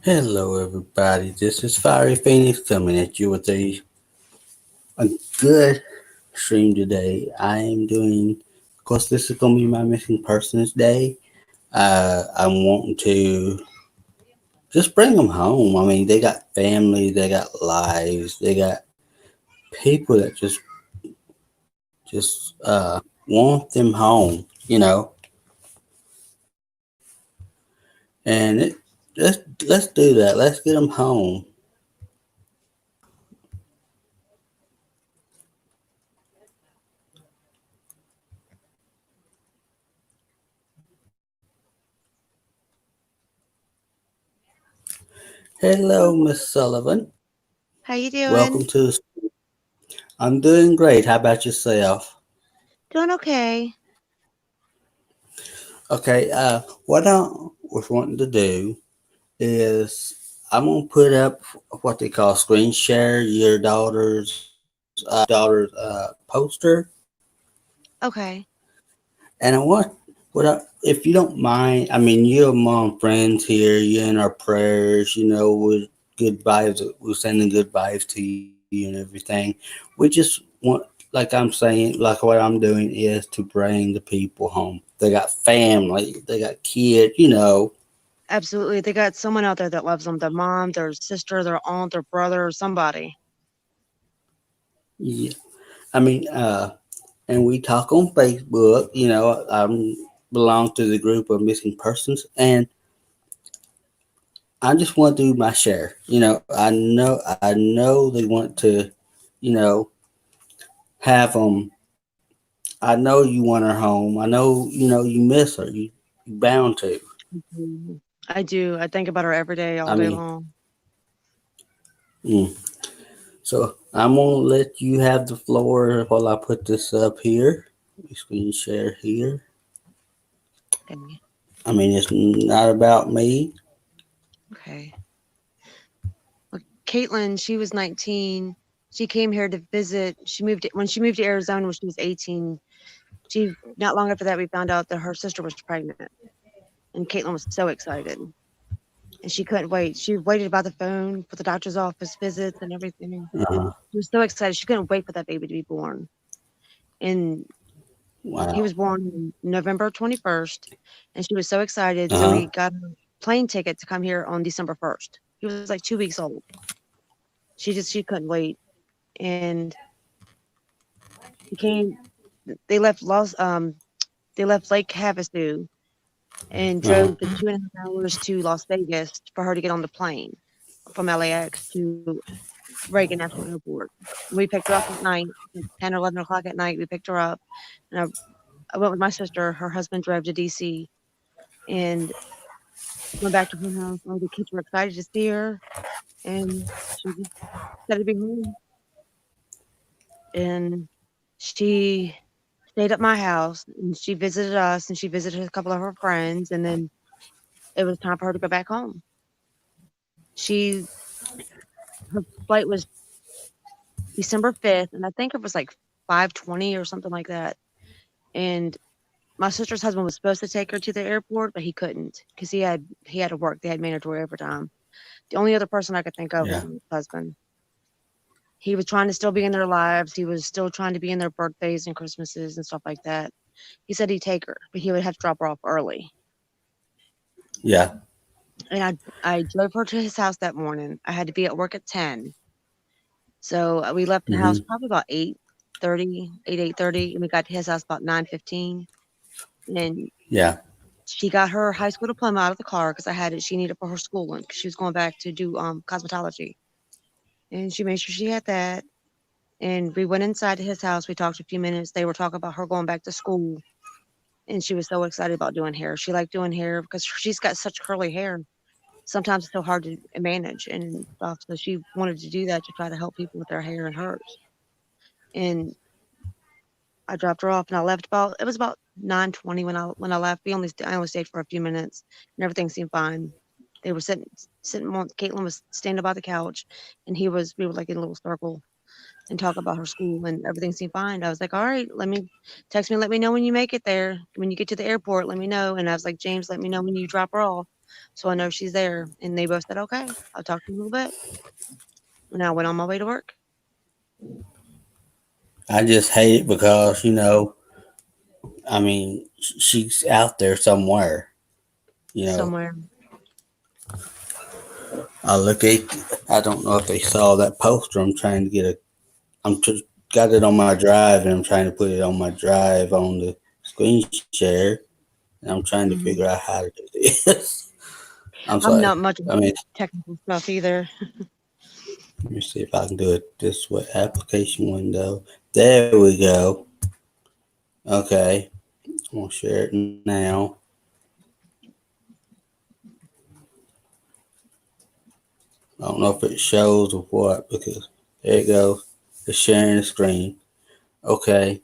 Hello, everybody. This is Fiery Phoenix coming at you with a good stream today. I am doing, of course, this is going to be my missing persons day. I'm wanting to just bring them home. I mean, they got family, they got lives, they got people that just want them home, and let's do that. Let's get them home. Hello, Miss Sullivan. How you Welcome doing? to. I'm doing great. How about yourself? Doing okay. Okay, what I was wanting to do is I'm gonna put up what they call screen share your daughter's poster, Okay. and I want if you don't mind. I mean, you're among friends here. You're in our prayers. With good vibes. We're sending good vibes to you and everything. We just want, like I'm saying, like what I'm doing is to bring the people home. They got family. They got kids. Absolutely. They got someone out there that loves them. Their mom, their sister, their aunt, their brother, or somebody. Yeah. I mean, and we talk on Facebook. I belong to the group of missing persons, and I just want to do my share. I know they want to, you know, have them. I know you want her home. I know, you miss her. You bound to. Mhm. I do. I think about her every day, all I day mean, long. mm. So I'm gonna let you have the floor while I put this up here. Screen share here. Okay. I mean, it's not about me. Okay. Well, Caitlin, she was 19. She came here to visit. When she moved to Arizona when she was 18. She not long after that we found out that her sister was pregnant, and Caitlin was so excited, and she couldn't wait. She waited by the phone for the doctor's office visits and everything. Uh, She was so excited. She couldn't wait for that baby to be born. And he wow. was born on November 21st, and she was so excited. So Uh we got a plane ticket to come here on December 1st. He was like 2 weeks old. She couldn't wait, and he came. They left they left Lake Havasu and huh. drove the 2.5 hours to Las Vegas for her to get on the plane from LAX to Reagan National Airport. We picked her up at night, like 10 or 11 o'clock at night. We picked her up, and I went with my sister. Her husband drove to DC, and went back to her house. All the kids were excited to see her, and she was excited to be home. And she stayed at my house, and she visited us, and she visited a couple of her friends, and then it was time for her to go back home. She Her flight was December 5th, and I think it was like 5:20 or something like that. And my sister's husband was supposed to take her to the airport, but he couldn't because he had to work. They had mandatory overtime. The only other person I could think of was Yeah. my husband. He was trying to still be in their lives. He was still trying to be in their birthdays and Christmases and stuff like that. He said he'd take her, but he would have to drop her off early. Yeah. And I drove her to his house that morning. I had to be at work at 10. So we left the house Hmm. probably about 8:30, 8:30, and we got to his house about 9:15. And Yeah. she got her high school diploma out of the car because I had it. She needed for her schooling because she was going back to do cosmetology. And she made sure she had that. And we went inside to his house. We talked a few minutes. They were talking about her going back to school, and she was so excited about doing hair. She liked doing hair because she's got such curly hair. Sometimes it's so hard to manage and stuff. So she wanted to do that to try to help people with their hair and hers. And I dropped her off and I left about it was about 9:20 when I left. I only stayed for a few minutes and everything seemed fine. They were sitting on Caitlin was standing by the couch and we were like in a little circle and talk about her school and everything seemed fine. I was like, all right, let me know when you make it there. When you get to the airport, let me know. And I was like, James, let me know when you drop her off. so I know she's there. And they both said, okay, I'll talk to you in a little bit. And I went on my way to work. I just hate it because, I mean, she's out there somewhere. You know, Somewhere. I look at, I don't know if they saw that poster. I'm trying to get got it on my drive and I'm trying to put it on my drive on the screen share. And I'm trying to Mhm. figure out how to do this. I'm I'm sorry. not much of I mean, technical stuff either. let me see if I can do it this way. Application window. There we go. Okay. I'm going to share it now. I don't know if it shows or what because there it goes. It's sharing the screen. Okay.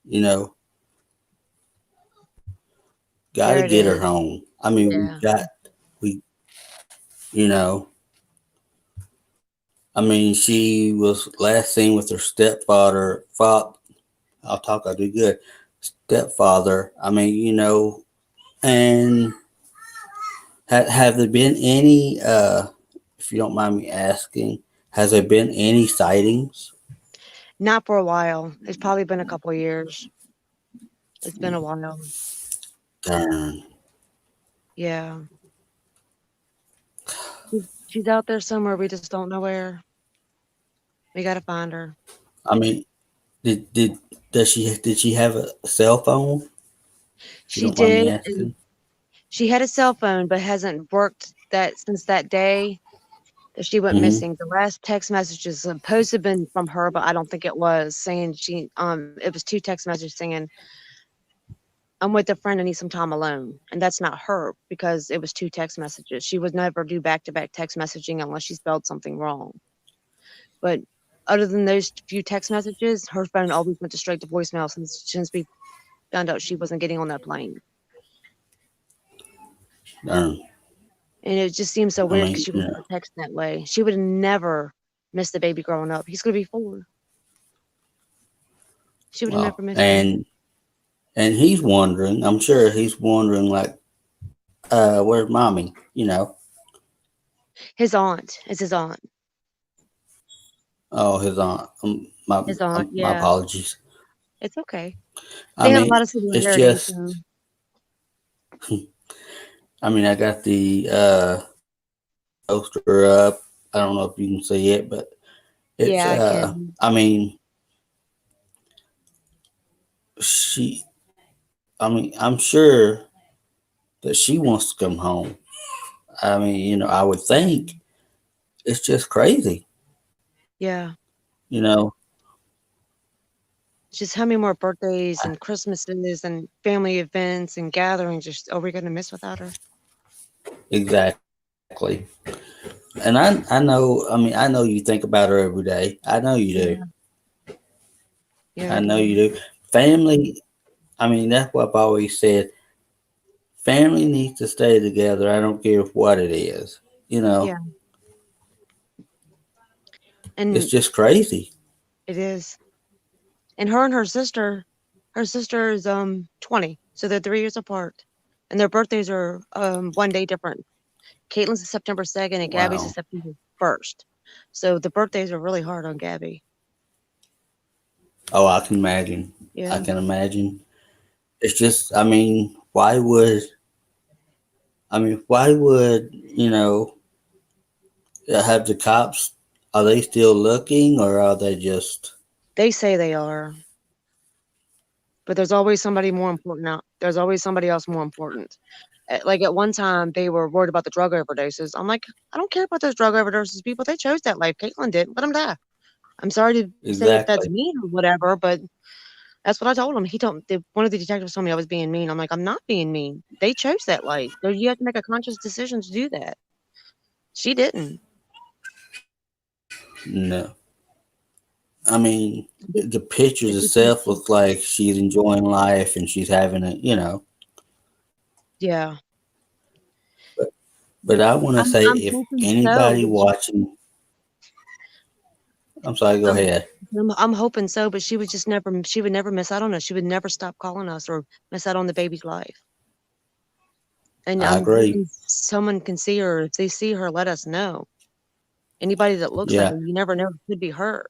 You know, got There to it get her is. home. I mean, Yeah. we, you know, I mean, she was last seen with her stepfather. I'll do good. Stepfather. I mean, and have there been any, if you don't mind me asking, has there been any sightings? Not for a while. It's probably been a couple of years. It's been a while. Darn. Yeah. She's out there somewhere. We just don't know where. We got to find her. I mean, did she have a cell phone? If you She don't mind me did. And asking. she had a cell phone, but hasn't worked that since that day that she went Mm-hmm. missing. The last text message is supposed to have been from her, but I don't think it was, saying it was 2 text messages saying, I'm with a friend, I need some time alone. And that's not her because it was 2 text messages. She would never do back-to-back text messaging unless she spelled something wrong. But other than those few text messages, her phone always went to straight to voicemail since we found out she wasn't getting on that plane. Darn. And it just seems so I weird because mean, she would never text that way. She would have never missed the baby growing up. He's gonna be 4. She would have well, never missed him. and he's wondering. I'm sure he's wondering, like, where's mommy? His aunt is his aunt. Oh, his aunt. His aunt, My yeah. apologies. It's okay. I They have a mean, lot of it's similarities. just. So. I mean, I got the poster up. I don't know if you can see it, but it's. Yeah, I can. I mean, she. I mean, I'm sure that she wants to come home. I mean, I would think it's just crazy. Yeah. You know, Just how many more birthdays and Christmases and family events and gatherings are we gonna miss without her? exactly. And I know. I mean, I know you think about her every day. I know you do. Yeah. Yeah, I I know do. you do. Family. I mean, that's what I've always said. Family needs to stay together. I don't care what it is. You know, Yeah. it's And just crazy. it is. And her sister is 20, so they're 3 years apart. And their birthdays are 1 day different. Caitlin's is September 2nd and Gabby's is Wow. September 1st. So the birthdays are really hard on Gabby. Oh, I can imagine. I Yeah. can imagine. It's just, I mean, why would, have the cops, are they still looking or are they just, They say they are, but there's always somebody more important out. There's always somebody else more important. Like at one time, they were worried about the drug overdoses. I'm like, I don't care about those drug overdoses. People, they chose that life. Caitlin did. Let them die. I'm sorry to say if that's exactly, mean or whatever, but that's what I told him. One of the detectives told me I was being mean. I'm like, I'm not being mean. They chose that life. So you have to make a conscious decision to do that. She didn't. no. I mean, It, the pictures it just, itself look like she's enjoying life and she's having yeah. but I want to say I'm if hoping so, anybody but watching, I'm sorry, go I'm, ahead. I'm hoping so, but she would never miss out on us. She would never stop calling us or miss out on the baby's life. And I I'm agree. hoping someone can see her. If they see her, let us know. Anybody that looks like Yeah. her, you never know, it could be her.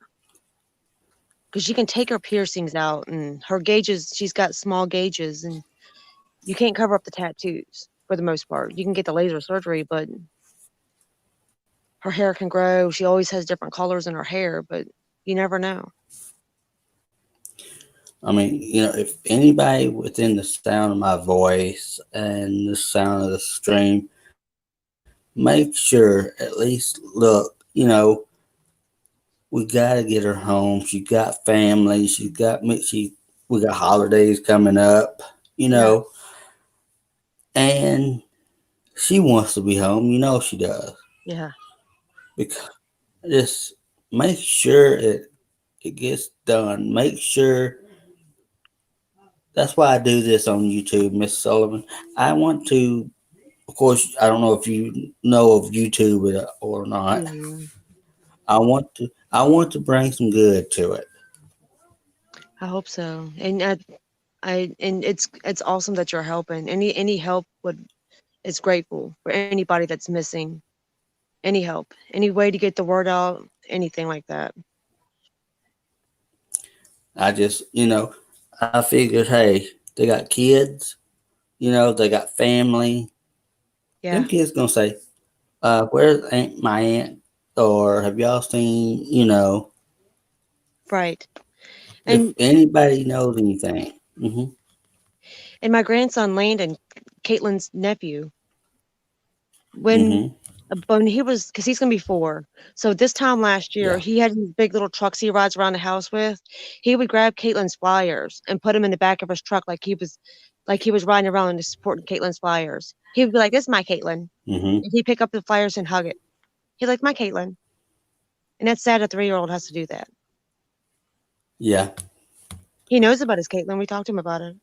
Because she can take her piercings out and her gauges, she's got small gauges, and you can't cover up the tattoos for the most part. You can get the laser surgery, but her hair can grow. She always has different colors in her hair, but you never know. I mean, if anybody within the sound of my voice and the sound of the stream, make sure at least look, we got to get her home. She got family. We got holidays coming up, you Yeah, know, and she wants to be home. You know she does. yeah. Because just make sure it gets done. Make sure. That's why I do this on YouTube, Miss Sullivan. I want to, of course, I don't know if you know of YouTube or not. Yeah. I want to bring some good to it. I hope so. And and it's awesome that you're helping. Any help would is grateful for anybody that's missing. Any help, any way to get the word out, anything like that. I just, I figured, hey, they got kids, they got family. Them Yeah, kids gonna say, where's my aunt? Or have y'all seen, right. if And anybody knows anything. my grandson Landon, Caitlin's nephew, when hmm when he was, because he's gonna be 4. So this time last year, Yeah. he had these big little trucks he rides around the house with. He would grab Caitlin's flyers and put them in the back of his truck like he was riding around and supporting Caitlin's flyers. He would be like, "This is my Caitlin." hmm And he'd pick up the flyers and hug it. He's like, "My Caitlin." And that's sad a 3-year-old has to do that. Yeah. He knows about his Caitlin. We talked to him about it.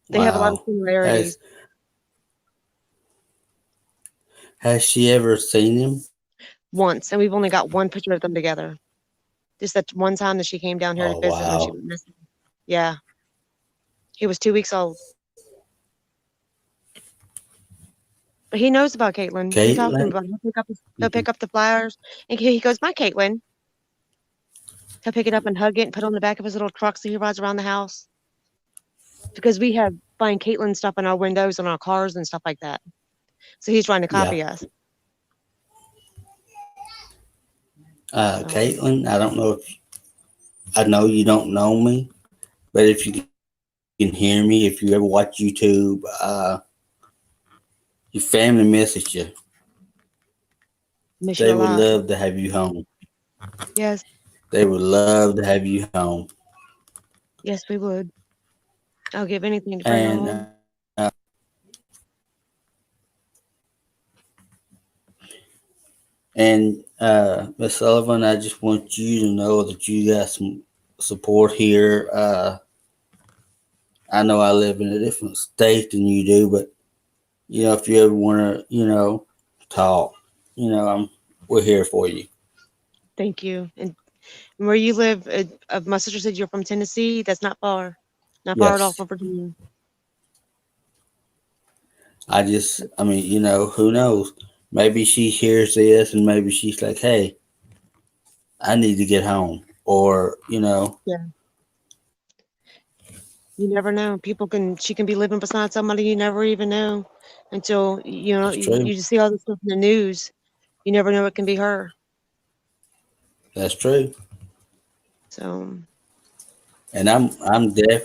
They have a lot of Wow. similarities. Has she ever seen him? Once, and we've only got one picture of them together. Just that one time that she came down here to Oh visit when she wow. was missing. Yeah, he was 2 weeks old. But he knows about Caitlin. We talked to him Caitlin. about it. He'll hmm pick up the flowers, and he goes, "My Caitlin." He'll pick it up and hug it and put it on the back of his little truck so he rides around the house. Because we have find Caitlin stuff in our windows and our cars and stuff like that. So he's trying to Yeah. copy us. So Caitlin. I don't know if I know you don't know me, but if you can hear me, if you ever watch YouTube, your family misses you. miss They you a would lot. love to have you home. Yes, They would love to have you home. yes, we would. I'll give anything to bring her And home. Miss Sullivan, I just want you to know that you got some support here. I know I live in a different state than you do, but if you ever want to, talk, we're here for you. Thank you. And where you live, my sister said you're from Tennessee. That's not far. Not far at all Yes. from Virginia. I mean, who knows? Maybe she hears this and maybe she's like, hey, I need to get home. Or, Yeah. You never know. She can be living beside somebody you never even know until, it's true. you just see all this stuff in the news. You never know it can be her. That's true. So, And I'm deaf.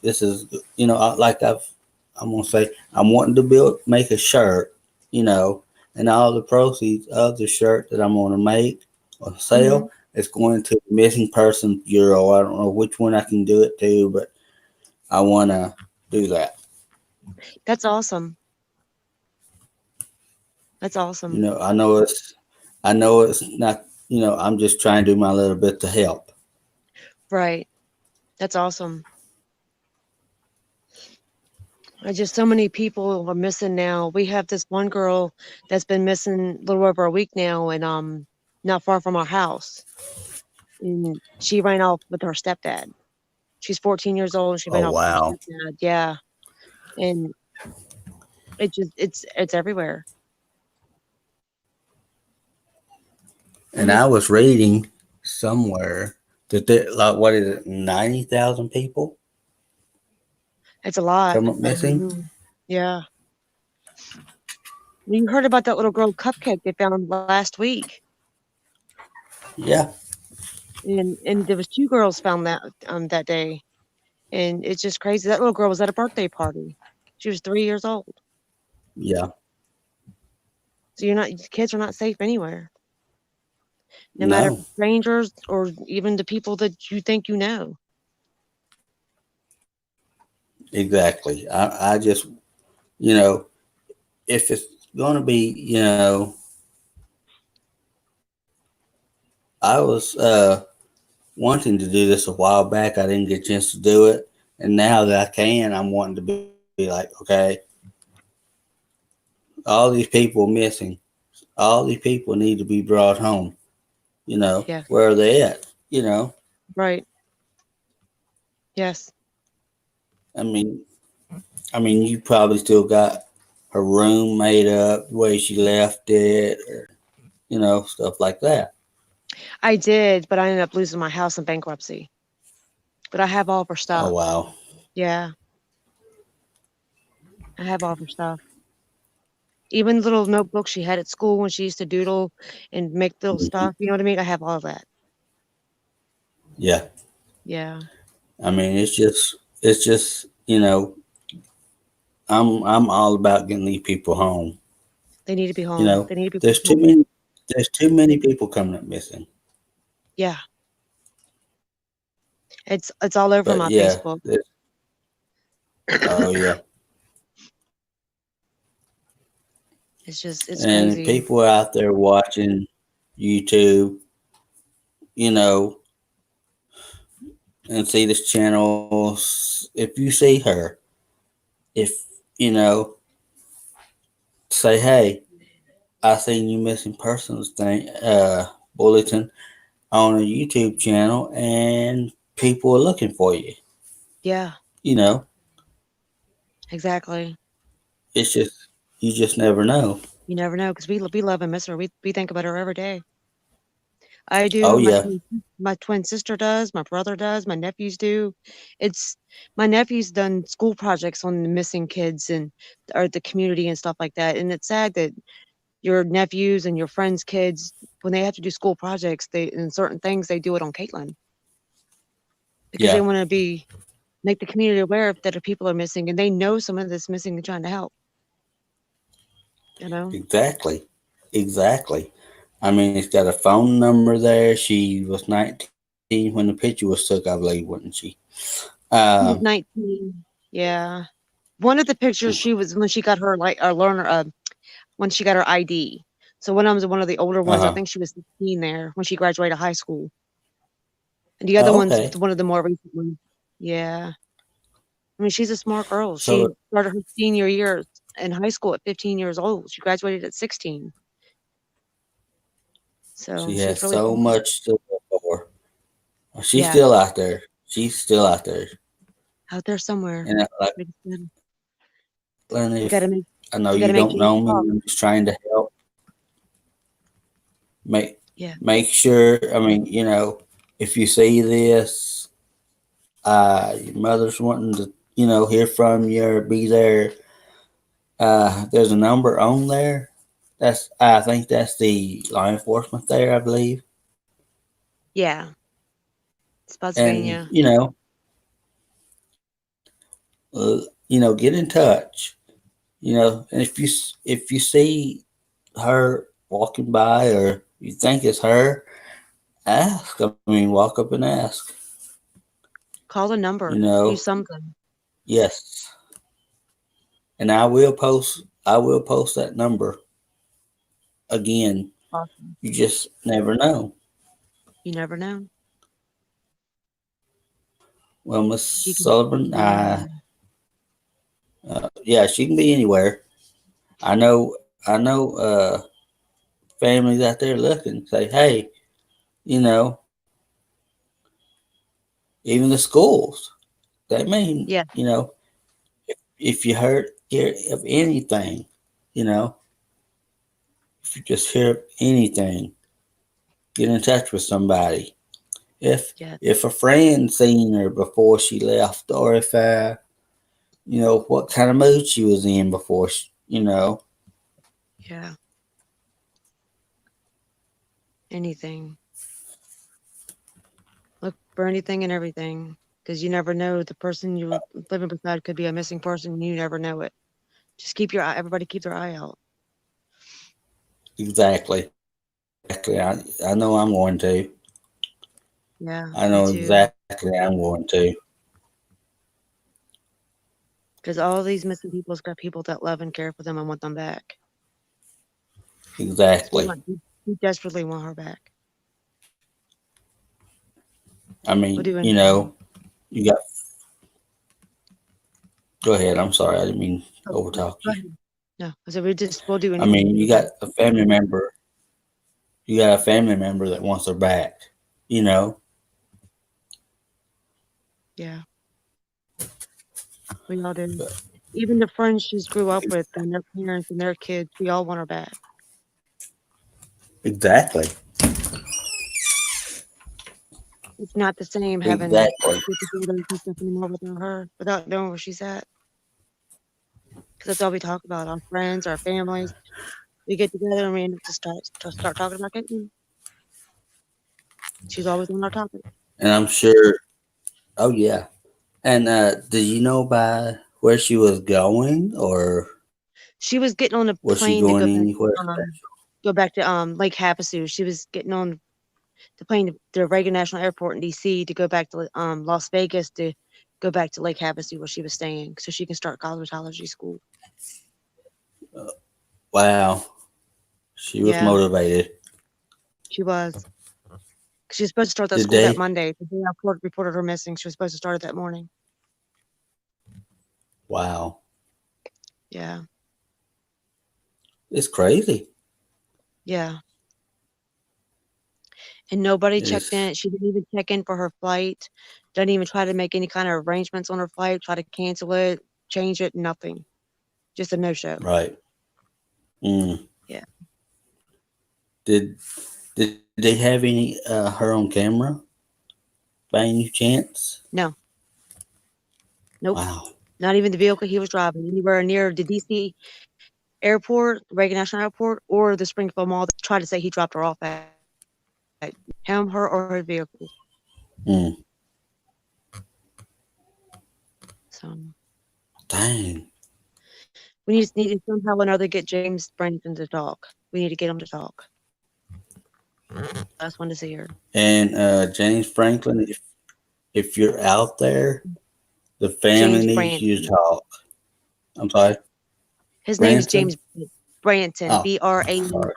This is, like I'm going to say, I'm wanting to make a shirt, you know, and all the proceeds of the shirt that I'm going to make or mhm, sell is going to the missing person bureau. I don't know which one I can do it to, but I want to do that. that's awesome. That's You awesome. know, I know it's not, I'm just trying to do my little bit to help. Right. That's awesome. Just so many people are missing now. We have this one girl that's been missing a little over a week now, and not far from our house. And she ran off with her stepdad. She's 14 years old, and she ran Oh, off with her wow. stepdad. Yeah. and it's everywhere. And I was reading somewhere that there, like, what is it, 90,000 people It's a lot. come up missing? Yeah. You heard about that little girl Cupcake they found last week, Yeah, and there was 2 girls found that day, and it's just crazy. That little girl was at a birthday party. She was 3 years old. yeah, So kids are not safe anywhere, no matter if no, it's strangers or even the people that you think you know. exactly. I just, you know, if it's going to be, I was wanting to do this a while back. I didn't get a chance to do it. And now that I can, I'm wanting to be like, okay, all these people missing, all these people need to be brought home. Yeah, Where are they at? right. Yes, I mean, you probably still got her room made up, the way she left it, or stuff like that. I did, but I ended up losing my house in bankruptcy. But I have all of her Oh stuff. wow, Yeah, I have all of her stuff. Even the little notebooks she had at school when she used to doodle and make little Mhm. stuff. You know what I mean? I have all of that. Yeah. Yeah, I mean, it's just I'm all about getting these people home. they need to be home. They need to be There's too home. many there's too many people coming up missing. Yeah, it's all over But my yeah, Facebook. oh yeah, It's and crazy. people are out there watching YouTube, you know, and see this channel. If you see her, if you know, say, hey, I seen you missing persons thing bulletin on a YouTube channel, and people are looking for you. Yeah, You know, exactly. it's just you just never know. You never know because we love and miss her. We think about her every day. I Oh do. yeah, My twin sister does. My brother does. My nephews do. It's my nephew's done school projects on the missing kids and or the community and stuff like that. And it's sad that your nephews and your friends' kids, when they have to do school projects, they and certain things they do it on Caitlin because they yeah, want to make the community aware of that people are missing and they know someone that's missing and trying to help. You know? exactly, exactly. I mean, it's got a phone number there. She was 19 when the picture was took, I believe, wasn't she? Um, She was 19. Yeah. One of the pictures she was when she got her like learner when she got her ID. So one of them was one of the older ones. I uh-huh. think she was 16 there when she graduated high school. And the other Oh, one's okay. one of the more recent ones. Yeah. I mean, she's a smart girl. She So started her senior year in high school at 15 years old. She graduated at 16. So she she's has really so smart. much to look for. She's Yeah. still out there. She's still out there. Out there somewhere. And like, Like I said, Glenn, you if gotta make I know you you gotta make don't kids know me, talk. I'm just trying to help. Make Yeah. make sure. I mean, if you see this, your mother's wanting to, hear from you or be there. There's a number on there. I think that's the law enforcement there, I believe. Yeah. And Spotsylvania. get in touch. And if you see her walking by or you think it's her, ask. I mean, walk up and ask. Call a You number. Do know, something. yes. And I will post that number again. Awesome. You just never know. You never know. Well, Miss She Sullivan, can be anywhere. yeah, she can be anywhere. I know families out there looking say, hey, you know, even the schools, they may, Yeah. if you hear of anything, you know, if you just hear of anything, get in touch with somebody. If Yeah. if a friend seen her before she left, or if what kind of mood she was in before Yeah. Anything. Look for anything and everything. Because you never know, the person you're living beside could be a missing person and you never know it. Just keep your eye, everybody keep their eye out. exactly. I know I'm going to. Yeah, I me know too. exactly I'm going to. Because all these missing people's got people that love and care for them and want them back. Exactly. We desperately want her back. I We'll mean, do anything. you got. Go ahead. I'm sorry. I didn't mean to Oh, overtalk go you. ahead. No, I said we'll do I anything mean, to you get her got back. a family member. You got a family member that wants her back. You know. Yeah, we all do. Even the friends she's grew up with and their parents and their kids, we all want her back. Exactly. It's not the same having Exactly. get together and stuff anymore without her, without knowing where she's at. Because that's all we talk about. Our friends, our families. We get together and we end up to start talking about Caitlin. She's always on our topic. And I'm sure. Oh yeah. And did you know by where she was going, or She was getting on a was she plane to going anywhere special? go back to Lake Havasu. She was getting on the plane to the Reagan National Airport in DC to go back to Las Vegas to go back to Lake Havasu where she was staying so she can start cosmetology school. Wow. She was Yeah, motivated. she was. She was supposed to start that Did school that they? Monday. The day our court reported her missing, she was supposed to start it that morning. Wow. Yeah, It's crazy. yeah. And nobody checked It's in. She didn't even check in for her flight. Didn't even try to make any kind of arrangements on her flight, try to cancel it, change it, nothing. Just a no-show. right. Mm. Yeah. Did did they have any her on camera by any chance? No, nope. Wow. Not even the vehicle he was driving anywhere near the DC airport, Reagan National Airport, or the Springfield Mall that tried to say he dropped her off at. Him, her, or her vehicle. Mm. So Dang. we need to somehow or another get James Branson to talk. We need to get him to talk. Last one to see her. And James Franklin, if you're out there, the family James needs you to Branson. talk. I'm sorry. His name is Branson? James Branson. Oh, Branton. sorry.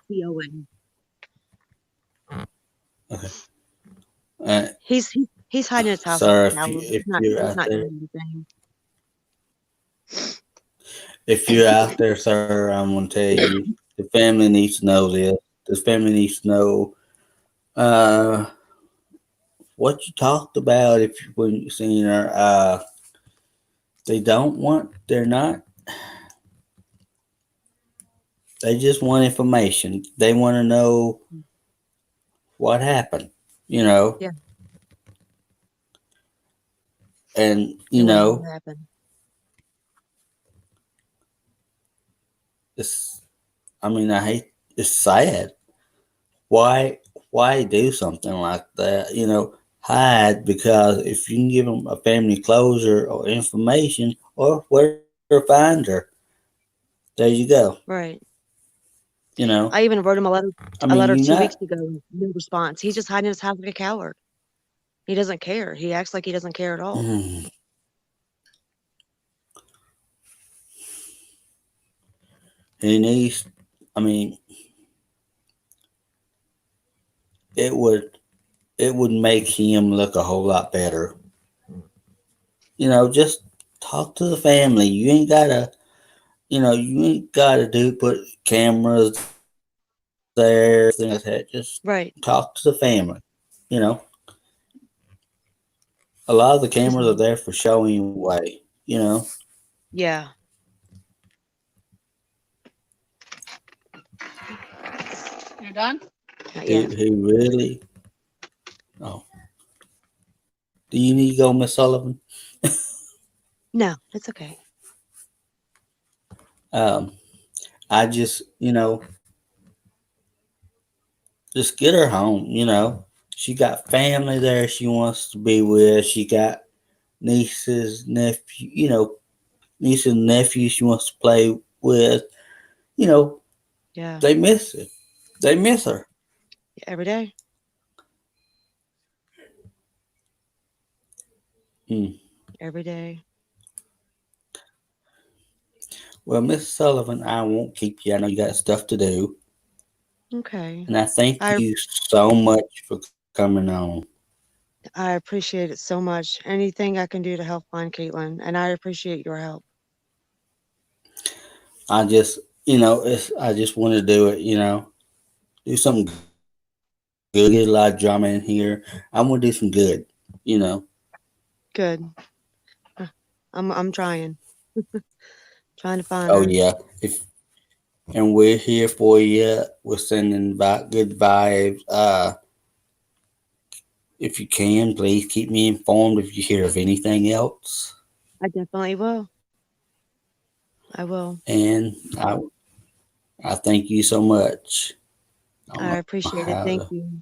Okay. He's hiding in his house like Sir, a coward. if you're He's out not there, doing anything. if you're out there, sir, I'm gonna tell you, the family needs to know this. The family needs to know uh, what you talked about if you when you seen her. They don't want. They're not. They just want information. They want to know what happened. You know, Yeah, and they want to know what happened. it's. I mean, I hate. It's sad. Why do something like that? Hide, because if you can give them a family closure or information or where to find her, there you go. Right. You know, I even wrote him a I mean, letter you 2 not. weeks ago. No response. He's just hiding in his house like a coward. He doesn't care. He acts like he doesn't care at all. He needs. I mean, it would make him look a whole lot better. Just talk to the family. You ain't gotta. You ain't gotta put cameras there, things like that. Just Right. talk to the family. You know, a lot of the Just cameras are there for showing way. Yeah. You're done? Not He yet. he really. Oh, do you need to go, Miss Sullivan? No, it's okay. Um, I just just get her home. She got family there she wants to be with. She got nieces, nephew. Nieces and nephews she wants to play with. You know, Yeah. they miss it. They miss her. Every day. Hmm. Every day. Well, Miss Sullivan, I won't keep you. I know you got stuff to do, Okay. and I thank I you so much for coming on. I appreciate it so much. Anything I can do to help find Caitlin, and I appreciate your help. I just, I just want to do it. Do something good. Get a lot of drama in here. I want to do some good. You know. Good. Uh, I'm trying. Trying to find Oh her. yeah. If and we're here for you. We're sending good vibes. If you can, please keep me informed if you hear of anything else. I definitely will. I will. And I thank you so much. I don't I know appreciate it. how Thank to. you.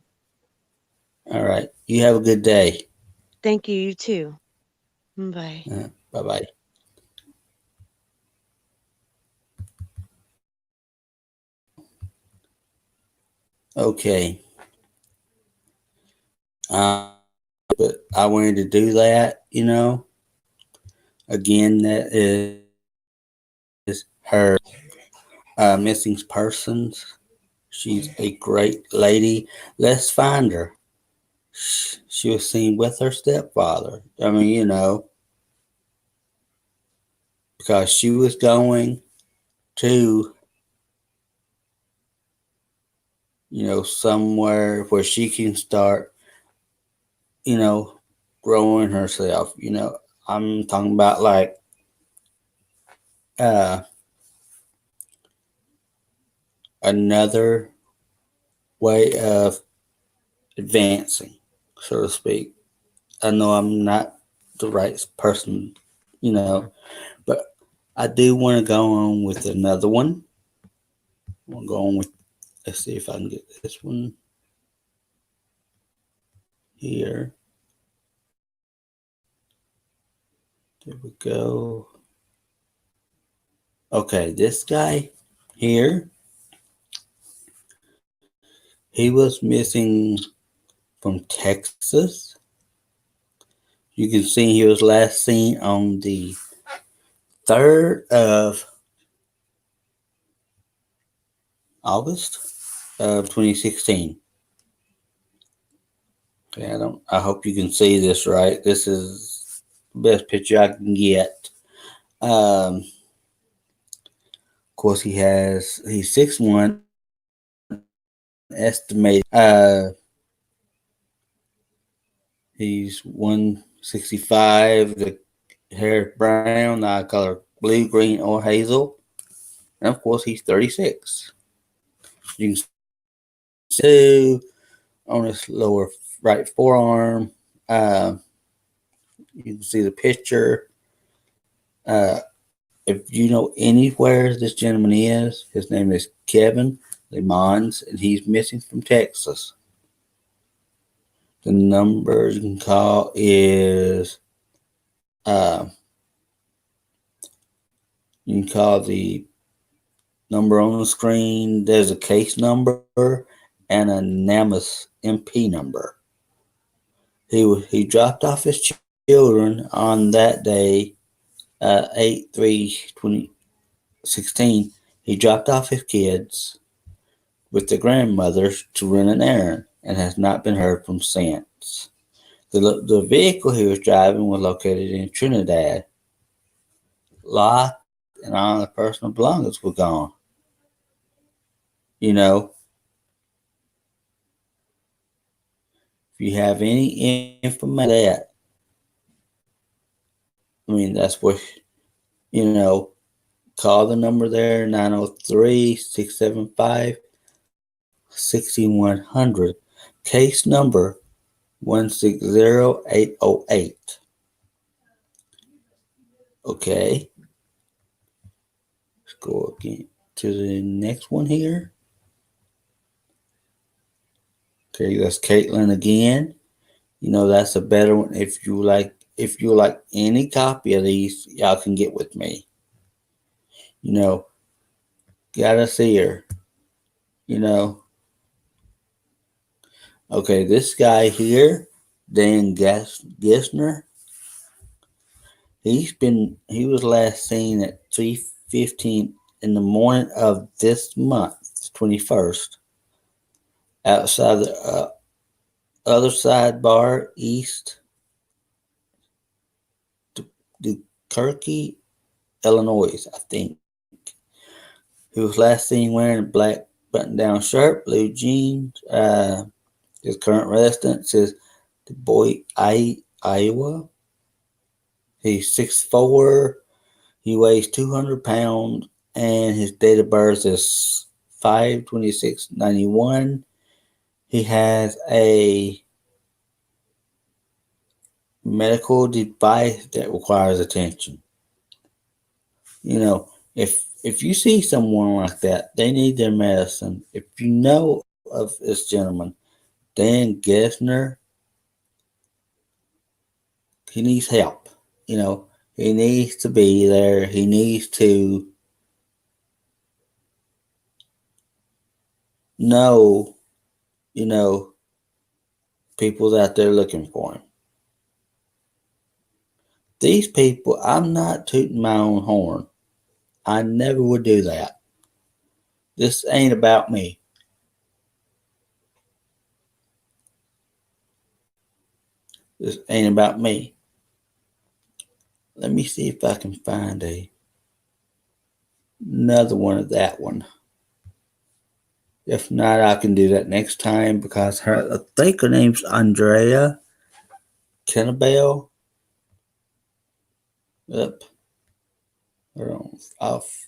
All right. You have a good day. Thank you. You too. Bye. Bye bye. Okay. But I wanted to do that. Again, that is her missing persons. She's a great lady. Let's find her. She was seen with her stepfather. I mean, because she was going to, somewhere where she can start, you know, growing herself. I'm talking about like uh, another way of advancing, so to speak. I know I'm not the right person, but I do want to go on with another one. We'll go on with, let's see if I can get this one here. There we go. Okay, this guy here, he was missing from Texas. You can see he was last seen on the 3rd of August of 2016. Okay, I hope you can see this right. This is the best picture I can get. Of course, he's 6'1", estimated. He's 165. The hair brown, eye color blue, green, or hazel. And of course, he's 36. You can see on his lower right forearm. Uh, you can see the picture. If you know anywhere this gentleman is, his name is Kevin Lemons, and he's missing from Texas. The number you can call is you can call the number on the screen. There's a case number and a NAMUS MP number. He dropped off his children on that day, 8/3/2016. He dropped off his kids with the grandmothers to run an errand and has not been heard from since. The vehicle he was driving was located in Trinidad. Locked and all the personal belongings were gone. You know, if you have any information like that, I mean, that's what You know, call the number there, 903-675-6100. Case number 160808. Okay. Let's go again to the next one here. Okay, that's Caitlin again. You know, that's a better one. If you like any copy of these, y'all can get with me. You know, gotta see her. You know. Okay, this guy here, Dan Gessner, he was last seen at 3:15 in the morning of this month, 21st, outside the other side bar east Duquesne, Illinois, I think. He was last seen wearing a black button-down shirt, blue jeans. His current residence is Du Bois, Iowa. He's 6'4". He weighs 200 pounds, and his date of birth is 5/26/91. He has a medical device that requires attention. You know, if you see someone like that, they need their medicine. If you know of this gentleman, Dan Gessner, he needs help. You know, he needs to be there. He needs to know, you know, people's out there looking for him. These people, I'm not tooting my own horn. I never would do that. This ain't about me. This ain't about me. Let me see if I can find another one of that one. If not, I can do that next time because I think her name's Andrea Kennebell. Yep. Off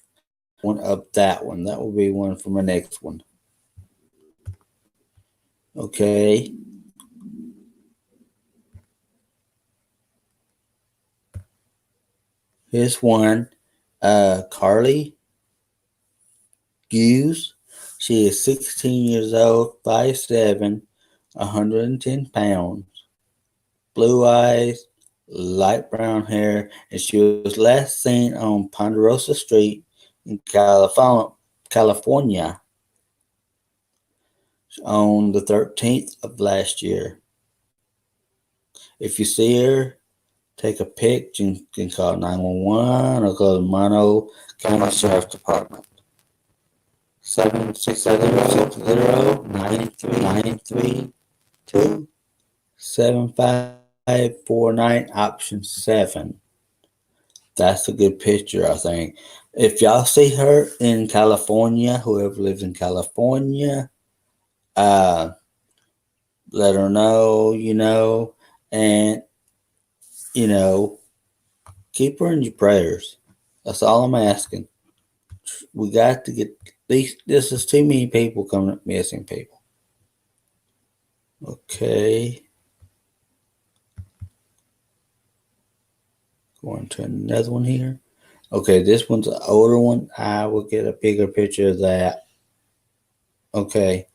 one of that one. That will be one for my next one. Okay. Here's one. Carly Hughes. She is 16 years old, 5'7", 110 pounds, blue eyes, light brown hair, and she was last seen on Ponderosa Street in California on the 13th of last year. If you see her, take a pic. You can call 911 or go to Mono County Sheriff's Department. 760-932-7549, option 7. That's a good picture, I think. If y'all see her in California, whoever lives in California, let her know, you know, and, you know, keep her in your prayers. That's all I'm asking. We got to get these. This is too many people coming up missing people. Okay. Going to another one here. Okay, this one's an older one. I will get a bigger picture of that. Okay.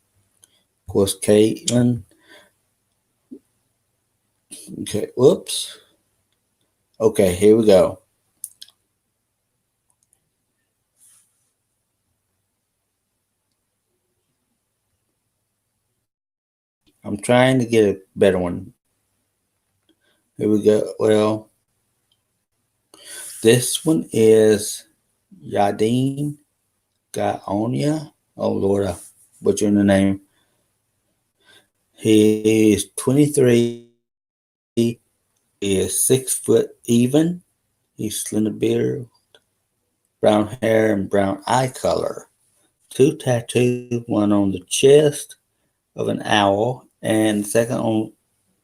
Of course, Caitlin. Okay, whoops. Okay, here we go. I'm trying to get a better one. Here we go. Well, this one is Yadin Gaonia. Oh, Lord, I butchered the name. He is 23. He is 6 foot even. He's slender beard, brown hair, and brown eye color. 2 tattoos, one on the chest of an owl, and the second on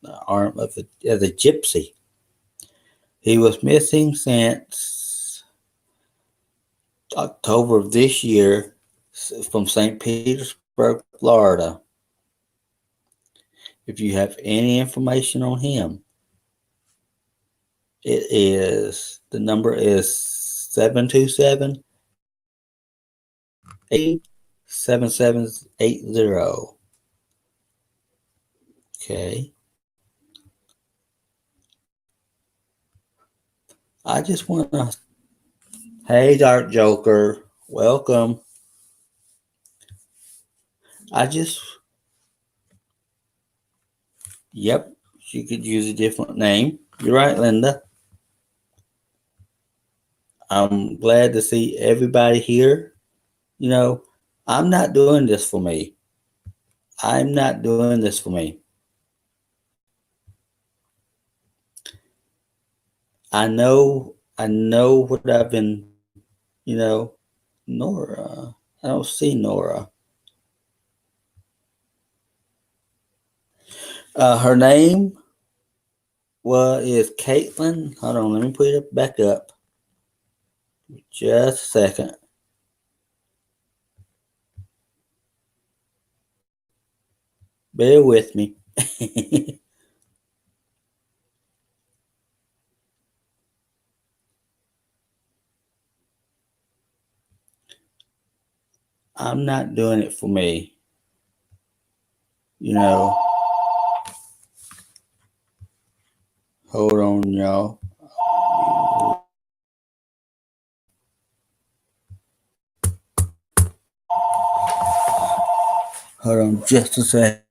the arm of the gypsy. He was missing since October of this year from St. Petersburg, Florida. If you have any information on him, the number is 727 7780. Okay. I just want to. Hey, Dark Joker. Welcome. I just. Yep. She could use a different name. You're right, Linda. I'm glad to see everybody here. You know, I'm not doing this for me. I'm not doing this for me. I know what I've been, you know, Nora. I don't see Nora. Her name is Caitlin. Hold on, let me put it back up. Just a second. Bear with me. I'm not doing it for me. You know, hold on, y'all. Hold on just a second.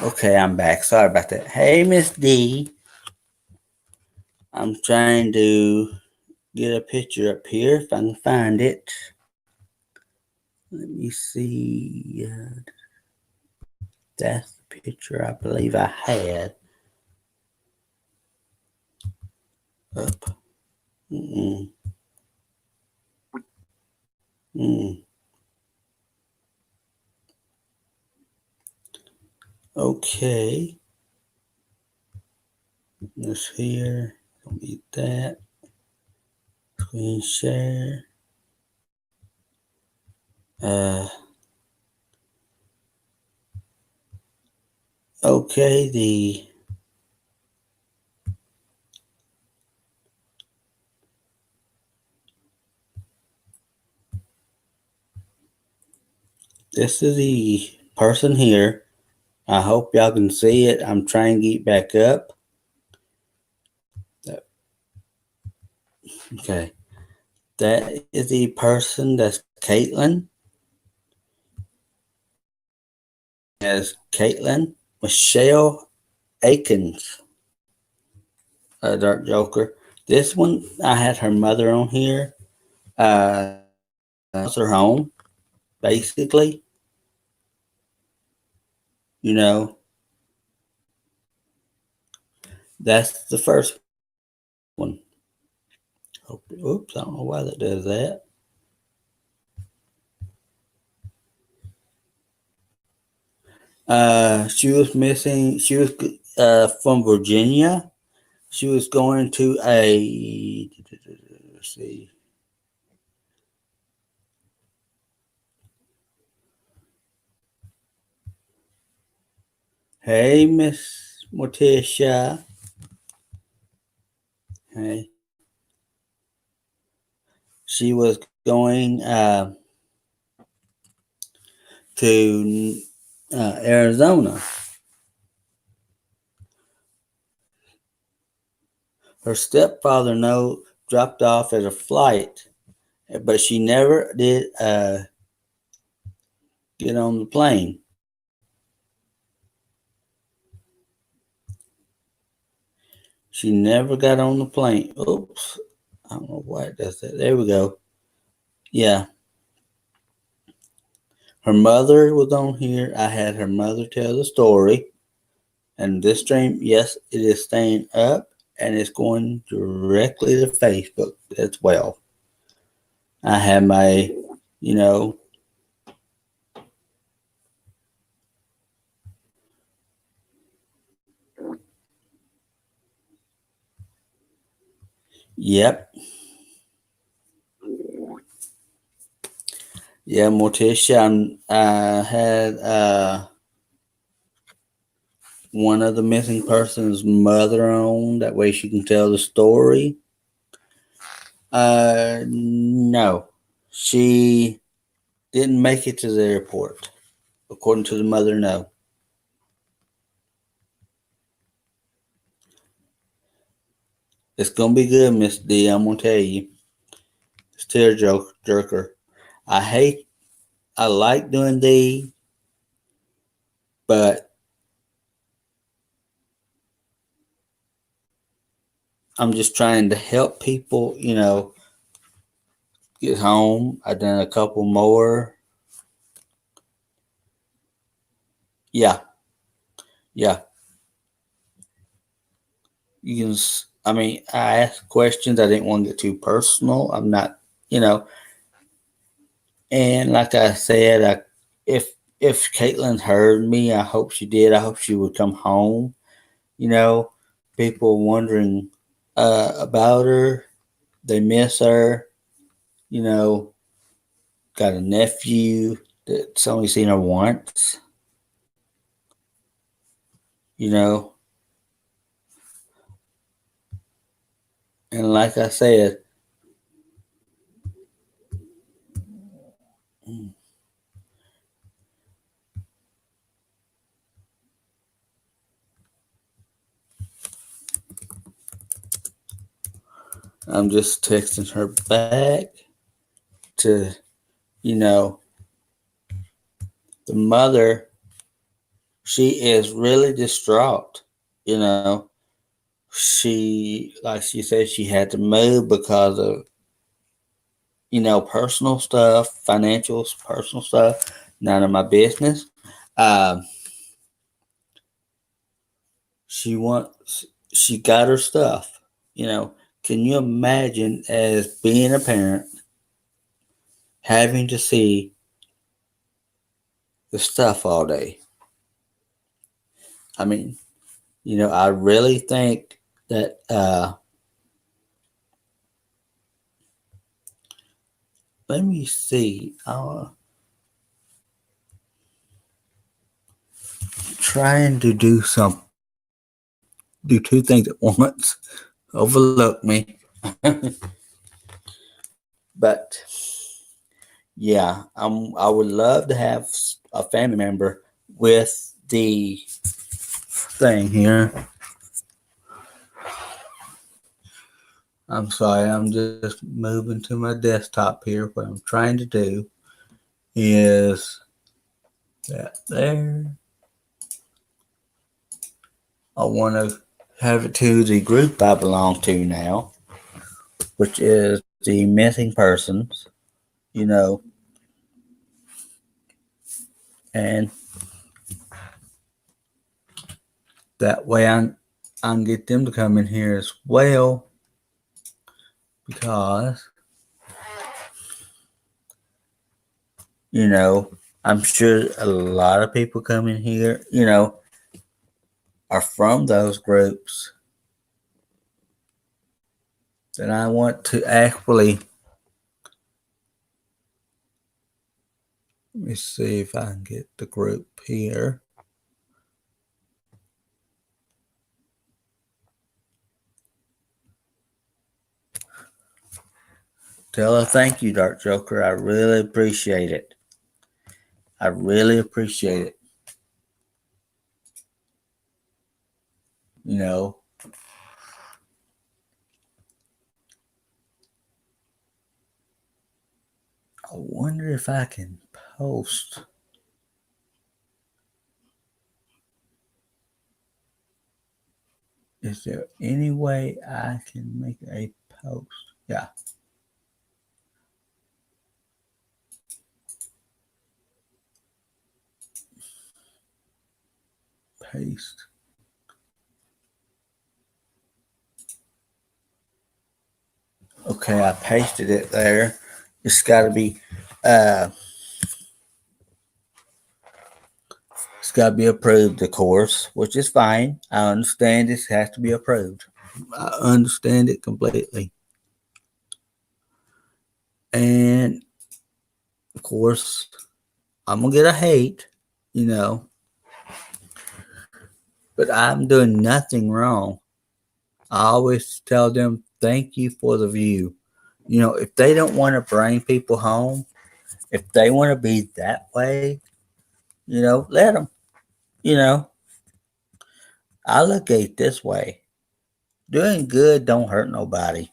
Okay, I'm back. Sorry about that. Hey, Miss D. I'm trying to get a picture up here if I can find it. Let me see. That's the picture I believe I had up. Mm-mm. Mm. Okay. This here. Don't need that. Screen share. Okay, this is the person here. I hope y'all can see it. I'm trying to get back up. Okay. That is the person. That's Caitlin. As Caitlin Michelle Akins, Dark Joker. This one, I had her mother on here. That's her home, basically. You know, that's the first one. Oops, I don't know why that does that. She was missing. She was from Virginia. She was going to a. Let's see. Hey, Miss Morticia. Hey. She was going to Arizona. Her stepfather dropped off at a flight, but she never did get on the plane. She never got on the plane. Oops. I don't know why it does that. There we go. Yeah. Her mother was on here. I had her mother tell the story. And this stream, yes, it is staying up and it's going directly to Facebook as well. I have my, you know, yep. Yeah, Morticia, I had one of the missing person's mother on. That way she can tell the story. No. She didn't make it to the airport. According to the mother, no. It's gonna be good, Miss D. I'm gonna tell you. It's tear jerker. I like doing D, but I'm just trying to help people, get home. I done a couple more. Yeah, yeah. You can. I mean, I asked questions. I didn't want to get too personal. I'm not, you know. And like I said, if Caitlin heard me, I hope she did. I hope she would come home. You know, people wondering about her. They miss her. You know, got a nephew that's only seen her once. You know, and like I said, I'm just texting her back to, you know, the mother. She is really distraught. You know, like she said, she had to move because of, personal stuff, financials, personal stuff. None of my business. Um, she got her stuff. Can you imagine as being a parent having to see the stuff all day? I mean, I really think that let me see. Trying to do two things at once. Overlook me. But yeah, I would love to have a family member with the thing here. I'm sorry, I'm just moving to my desktop here. What I'm trying to do is that there. I want to have it to the group I belong to now, which is the missing persons, and that way I can get them to come in here as well, because I'm sure a lot of people come in here, are from those groups that I want to actually. Let me see if I can get the group here. Tell her thank you, Dark Joker. I really appreciate it. I really appreciate it. I wonder if I can post. Is there any way I can make a post? Yeah. Paste. Okay, I pasted it there. It's got to be, uh, it's got to be approved, of course, which is fine. I understand this has to be approved. I understand it completely. And of course, I'm gonna get a hate, you know, but I'm doing nothing wrong. I always tell them thank you for the view. You know, if they don't want to bring people home, if they want to be that way, you know, let them. You know, I look at it this way: doing good don't hurt nobody.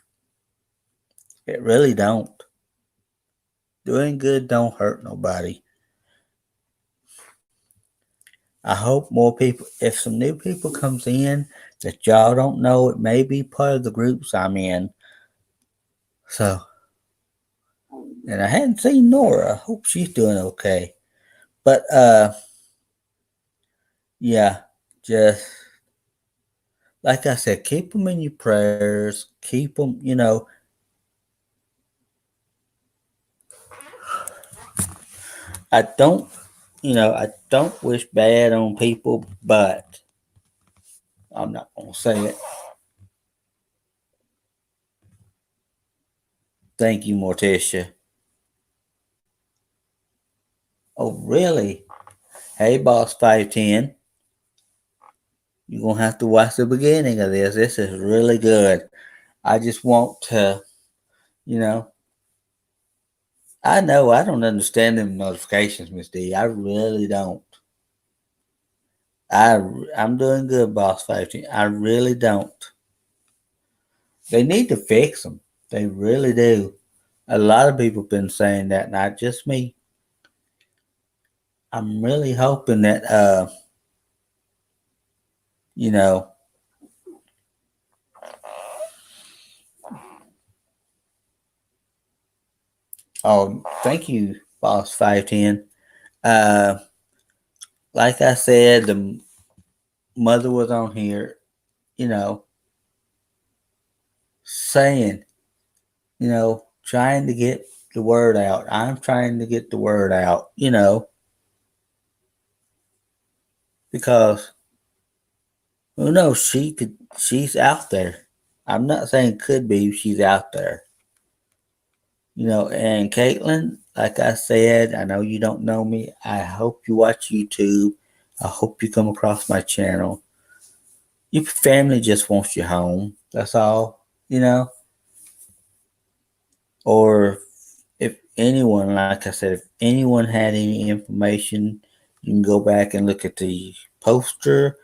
It really don't. Doing good don't hurt nobody. I hope more people, if some new people comes in that y'all don't know, it may be part of the groups I'm in. So, and I hadn't seen Nora. I hope she's doing okay. But yeah, just like I said, keep them in your prayers. Keep them, you know. I don't, I don't wish bad on people, but I'm not gonna say it. Thank you, Morticia. Oh, really? Hey, Boss 510. You're gonna have to watch the beginning of this. This is really good. I just want to, you know, I know I don't understand them notifications, Miss D. I really don't. I'm doing good, Boss 15. I really don't. They need to fix them. They really do. A lot of people have been saying that, not just me. I'm really hoping that you know, oh, thank you, Boss 510. Uh like I said, the mother was on here, you know, saying, trying to get the word out. I'm trying to get the word out, because who knows, she's out there. I'm not saying could be, she's out there. And Caitlin, like I said, I know you don't know me. I hope you watch YouTube. I hope you come across my channel. Your family just wants you home. That's all, Or if anyone, like I said, if anyone had any information, you can go back and look at the poster.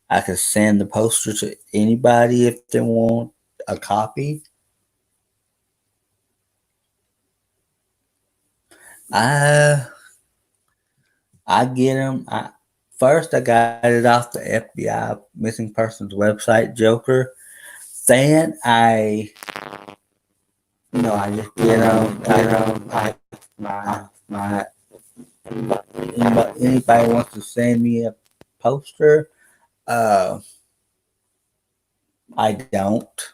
I could send the poster to anybody if they want a copy. I get them. First, I got it off the FBI missing persons website, Joker. Then I just get them. Anybody wants to send me a poster, uh, I don't.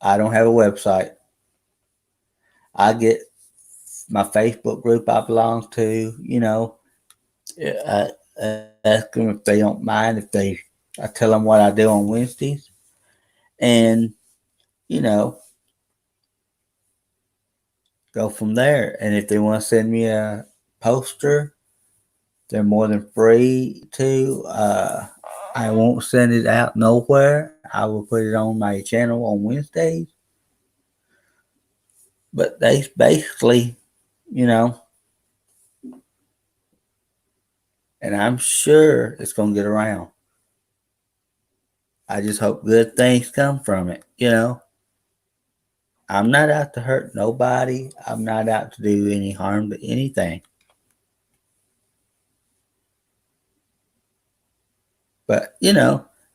I don't have a website. I get my Facebook group I belong to. I ask them if they don't mind I tell them what I do on Wednesdays, and go from there. And if they want to send me a poster, they're more than free to. I won't send it out nowhere. I will put it on my channel on Wednesdays. But they basically, and I'm sure it's going to get around. I just hope good things come from it, I'm not out to hurt nobody. I'm not out to do any harm to anything. But,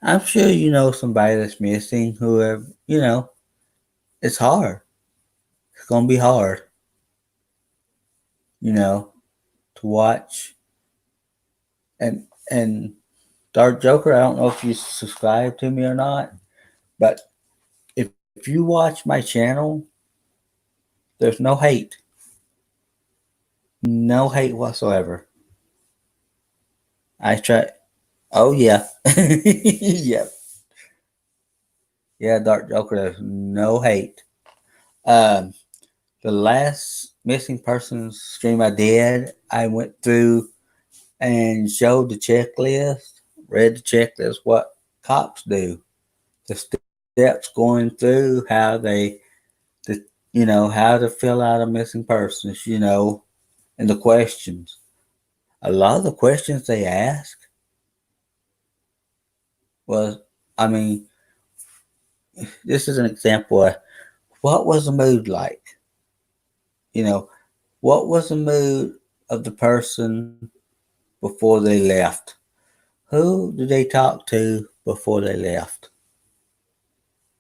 I'm sure you know somebody that's missing, whoever, it's hard. It's going to be hard, to watch and Dark Joker, I don't know if you subscribe to me or not, but if you watch my channel, there's no hate. No hate whatsoever. I try. Oh, yeah. Yep. Yeah, Dark Joker, there's no hate. Um, the last missing persons stream I did, I went through and showed the checklist, read the checklist, what cops do, the steps going through, how they, how to fill out a missing persons, and the questions. A lot of the questions they ask was, I mean, this is an example of what was the mood like? What was the mood of the person before they left? Who did they talk to before they left?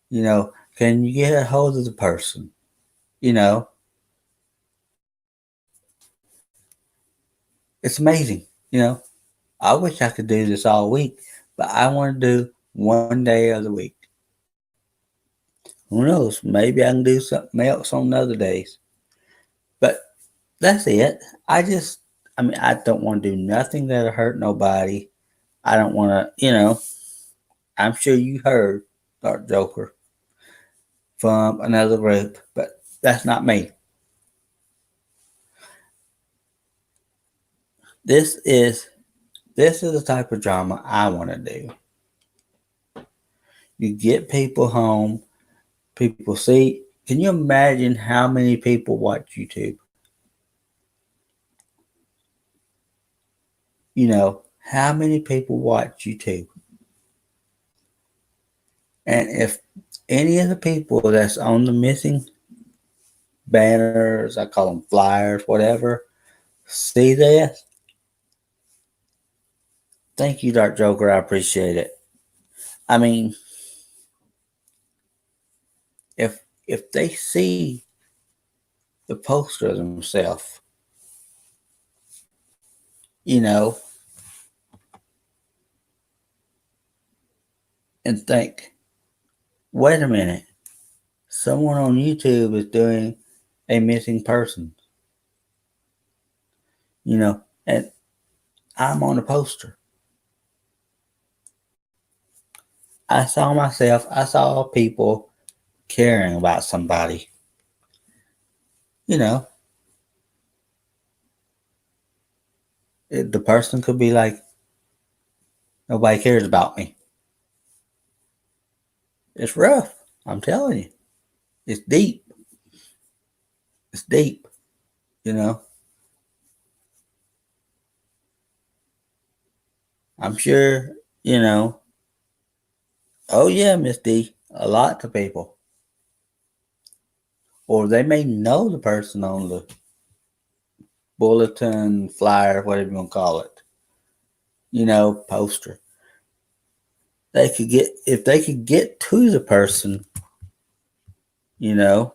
Can you get a hold of the person? It's amazing. I wish I could do this all week, but I want to do one day of the week. Who knows? Maybe I can do something else on other days. But that's it. I don't want to do nothing that'll hurt nobody. I don't want to, I'm sure you heard Dark Joker from another group, but that's not me. This is the type of drama I want to do. You get people home, people see. Can you imagine how many people watch YouTube? How many people watch YouTube? And if any of the people that's on the missing banners, I call them flyers, whatever, see this, thank you, Dark Joker. I appreciate it. I mean, if they see the poster themselves, and think, wait a minute, someone on YouTube is doing a missing person, and I'm on the poster. I saw people caring about somebody. The person could be like, nobody cares about me. It's rough. I'm telling you. It's deep. It's deep. I'm sure, oh yeah, Miss D, a lot of people. Or they may know the person on the bulletin, flyer, whatever you want to call it, poster. If they could get to the person, and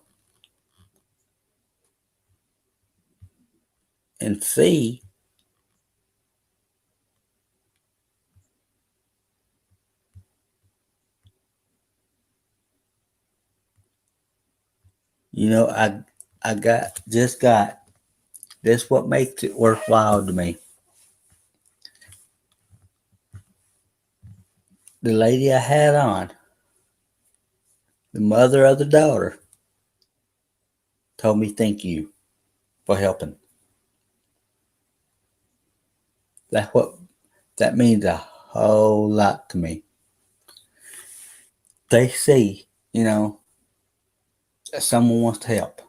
see, I got this what makes it worthwhile to me. The lady I had on, the mother of the daughter, told me thank you for helping. That means a whole lot to me. They see, that someone wants to help.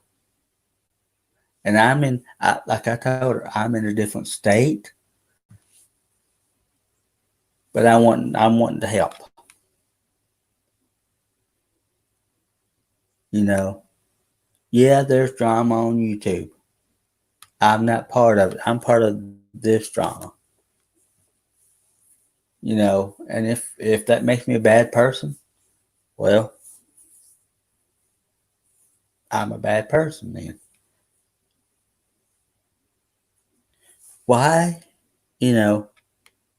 And like I told her, I'm in a different state, but I'm wanting to help. Yeah, there's drama on YouTube. I'm not part of it. I'm part of this drama. And if that makes me a bad person, well, I'm a bad person then. Why? You know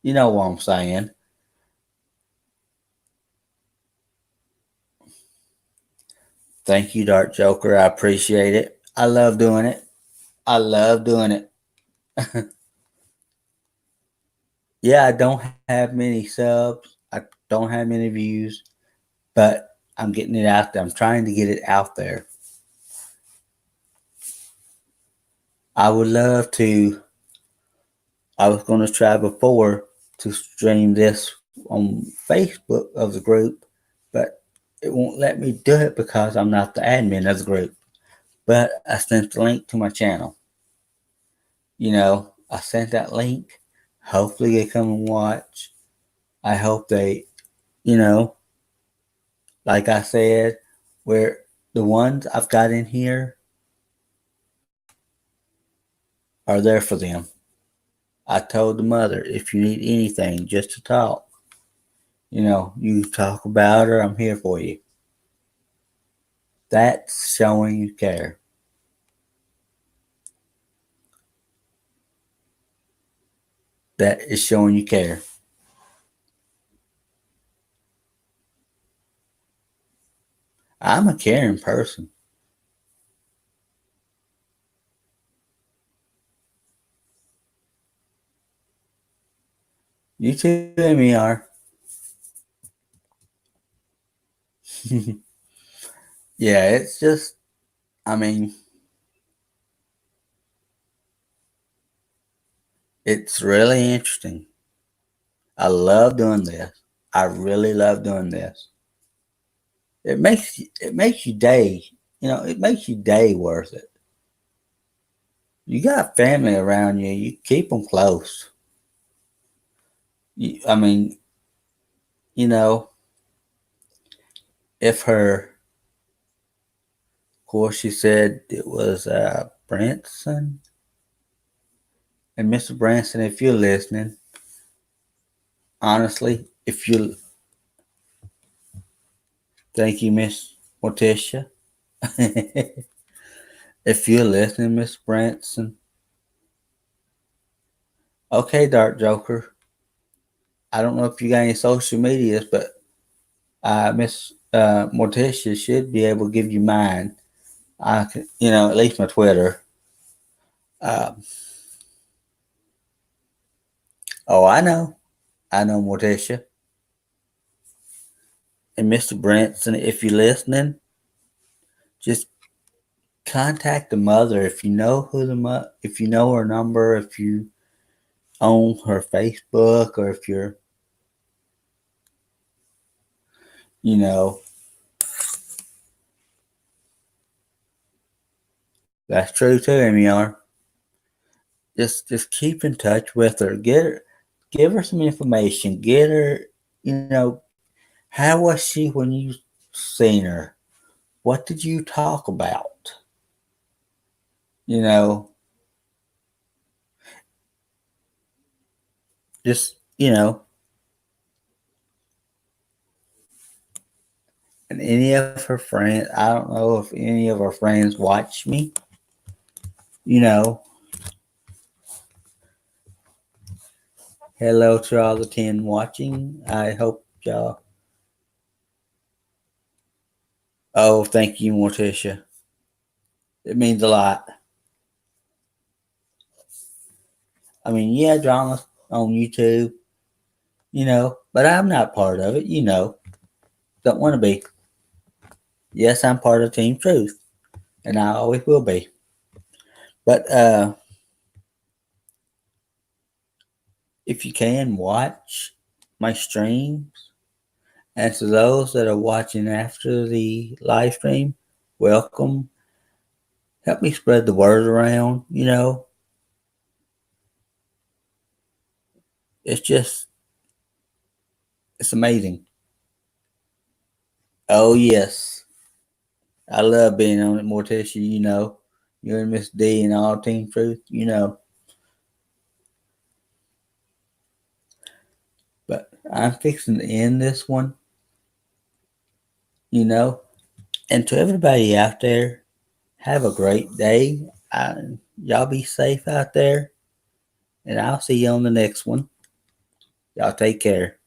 what I'm saying. Thank you, Dark Joker. I appreciate it. I love doing it. I love doing it. Yeah, I don't have many subs. I don't have many views, but I'm getting it out there. I'm trying to get it out there. I would love to. I was going to try before to stream this on Facebook of the group, but it won't let me do it because I'm not the admin of the group. But I sent the link to my channel. I sent that link. Hopefully they come and watch. I hope they, like I said, where the ones I've got in here are there for them. I told the mother, if you need anything, just to talk, you talk about her, I'm here for you. That's showing you care. That is showing you care. I'm a caring person. You too, Amy are. Yeah, it's just, I mean, it's really interesting. I love doing this. I really love doing this. It makes you day, it makes your day worth it. You got family around you, you keep them close. I mean, if her, of course, she said it was Branson. And Mr. Branson, if you're listening, honestly, thank you, Miss Morticia. If you're listening, Miss Branson, okay, Dark Joker. I don't know if you got any social medias, but Miss Morticia should be able to give you mine. I can, at least my Twitter. Oh, I know Morticia. And Mr. Branson, if you're listening, just contact the mother. If you know if you know her number, if you own her Facebook, or if you're, that's true too, MER. Just keep in touch with her. Give her some information. Get her, how was she when you seen her? What did you talk about? Just, and any of her friends, I don't know if any of her friends watch me, hello to all the 10 watching. I hope y'all. Oh, thank you, Morticia. It means a lot. I mean, yeah, drama on YouTube, but I'm not part of it, Don't want to be. Yes, I'm part of Team Truth, and I always will be. But if you can watch my streams, and to those that are watching after the live stream, welcome. Help me spread the word around, It's amazing. Oh, yes. I love being on it, Morticia, You and Miss D and all Team Truth, But I'm fixing to end this one, And to everybody out there, have a great day. Y'all be safe out there. And I'll see you on the next one. Y'all take care.